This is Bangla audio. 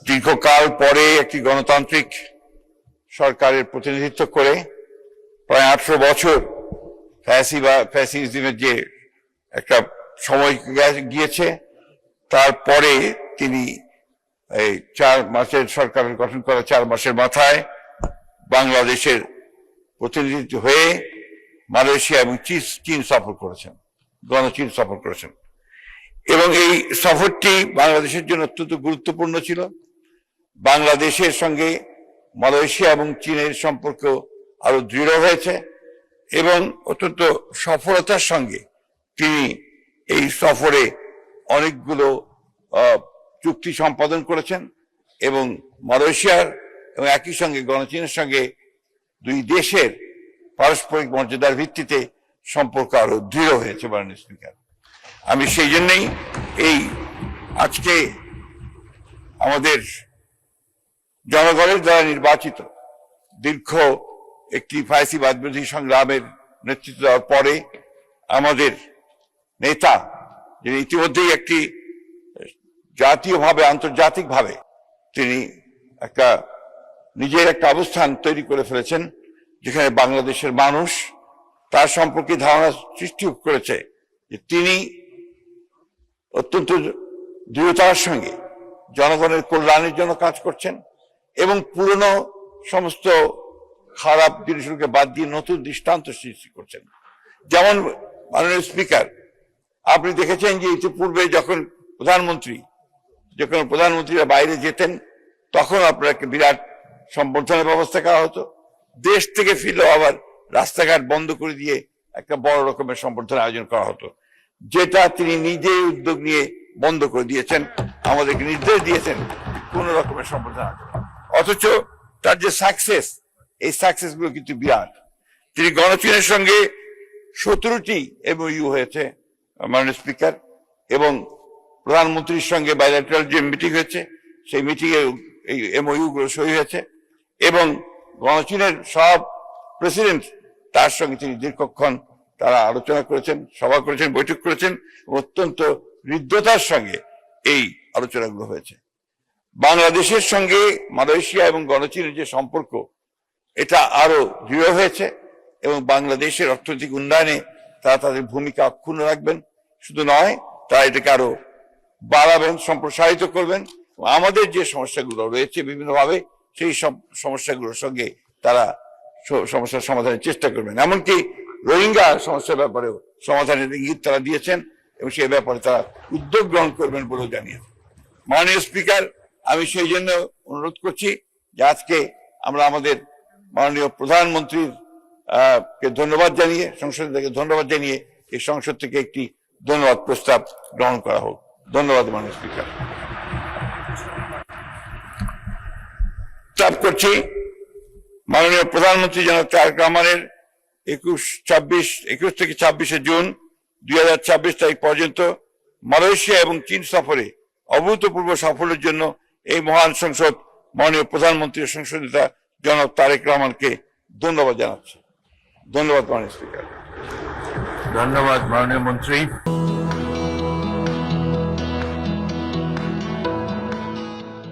দীর্ঘকাল পরে একটি গণতান্ত্রিক সরকারের প্রতিনিধিত্ব করে প্রায় 18 বছর ফ্যাসিজমের যে একটা সময় গিয়েছে, তারপরে তিনি এই 4 মাসের সরকারের গঠন করা 4 মাসের মাথায় বাংলাদেশের প্রতিনিধিত্ব হয়ে মালয়েশিয়া এবং চীন সফর করেছেন, গণচীন সফর করেছেন। এবং এই সফরটি বাংলাদেশের জন্য অত্যন্ত গুরুত্বপূর্ণ ছিল। বাংলাদেশের সঙ্গে মালয়েশিয়া এবং চীনের সম্পর্ক আরো দৃঢ় হয়েছে এবং অত্যন্ত সফলতার সঙ্গে তিনি এই সফরে অনেকগুলো চুক্তি সম্পাদন করেছেন এবং মালয়েশিয়ার এবং একই সঙ্গে গণচীনের সঙ্গে দুই দেশের পারস্পরিক মর্যাদার ভিত্তিতে সম্পর্ক আরো দৃঢ় হয়েছে। মাননীয় স্পিকার, আমি সেই জন্যই এই আজকে আমাদের জনগণের দ্বারা নির্বাচিত দীর্ঘ একটি ফ্যাসিবাদ বিরোধী সংগ্রামের নেতৃত্ব দেওয়ার পরে আমাদের নেতা, যিনি ইতিমধ্যেই একটি জাতীয়ভাবে আন্তর্জাতিকভাবে তিনি নিজের একটা অবস্থান তৈরি করে ফেলেছেন, যেখানে বাংলাদেশের মানুষ তার সম্পর্কে ধারণা সৃষ্টি করেছে যে তিনি অত্যন্ত দৃঢ়তার সঙ্গে জনগণের কল্যাণের জন্য কাজ করছেন এবং পুরনো সমস্ত খারাপ জিনিসগুলোকে বাদ দিয়ে নতুন দৃষ্টান্ত সৃষ্টি করছেন। যেমন মাননীয় স্পিকার, আপনি দেখেছেন যে ইতিপূর্বে যখন প্রধানমন্ত্রীরা বাইরে যেতেন তখন আপনার একটা বিরাট সম্বর্ধনার ব্যবস্থা করা হতো। দেশ থেকে ফিরলেও আবার রাস্তাঘাট বন্ধ করে দিয়ে একটা বড় রকমের সম্বর্ধনা আয়োজন করা হতো, যেটা তিনি নিজেই উদ্যোগ নিয়ে বন্ধ করে দিয়েছেন, আমাদেরকে নির্দেশ দিয়েছেন কোন রকমের সম্বর্ধনা। অথচ তার যে সাকসেস, এই সাকসেস গুলো কিন্তু বিরাট। তিনি গণচীনের সঙ্গে 17টি MOU হয়েছে মাননীয় স্পিকার, এবং প্রধানমন্ত্রীর সঙ্গে বাইল্যাটারাল যে মিটিং হয়েছে সেই মিটিংয়ে এই MOU গুলো সই হয়েছে এবং গণচীনের সব প্রেসিডেন্ট তার সঙ্গে তিনি দীর্ঘক্ষণ তারা আলোচনা করেছেন, সভা করেছেন, বৈঠক করেছেন, অত্যন্ত হৃদ্যতার সঙ্গে এই আলোচনাগুলো হয়েছে। বাংলাদেশের সঙ্গে মালয়েশিয়া এবং গণচীনের যে সম্পর্ক, এটা আরো দৃঢ় হয়েছে এবং বাংলাদেশের অর্থনৈতিক উন্নয়নে তারা তাদের ভূমিকা অক্ষুণ্ণ রাখবেন। শুধু নয়, তারা এটাকে আরো বাড়াবেন, সম্প্রসারিত করবেন। আমাদের যে সমস্যাগুলো রয়েছে বিভিন্নভাবে, সেই সব সমস্যাগুলোর সঙ্গে তারা সমস্যার সমাধানের চেষ্টা করবেন। এমনকি রোহিঙ্গা সমস্যার ব্যাপারেও সমাধানের ইঙ্গিত তারা দিয়েছেন এবং সেই ব্যাপারে তারা উদ্যোগ গ্রহণ করবেন বলেও জানিয়েছেন। মাননীয় স্পিকার, আমি সেই জন্য অনুরোধ করছি যে আজকে আমরা আমাদের মাননীয় প্রধানমন্ত্রীর কে ধন্যবাদ জানিয়ে, সংসদ থেকে ধন্যবাদ জানিয়ে এই সংসদ থেকে একটি ধন্যবাদ প্রস্তাব গ্রহণ করা হোক। ধন্যবাদ মাননীয় স্পিকার। প্রস্তাব করছি মাননীয় প্রধানমন্ত্রী জনাব তারেক রহমানের 21 থেকে 26 জুন 2026 তারিখ পর্যন্ত মালয়েশিয়া এবং চীন সফরে অভূতপূর্ব সাফল্যের জন্য এই মহান সংসদ মাননীয় প্রধানমন্ত্রীর সংসদ নেতা জনাব তারেক রহমানকে ধন্যবাদ জানাচ্ছি। ধন্যবাদ মাননীয় স্পিকার। ধন্যবাদ মাননীয় মন্ত্রী।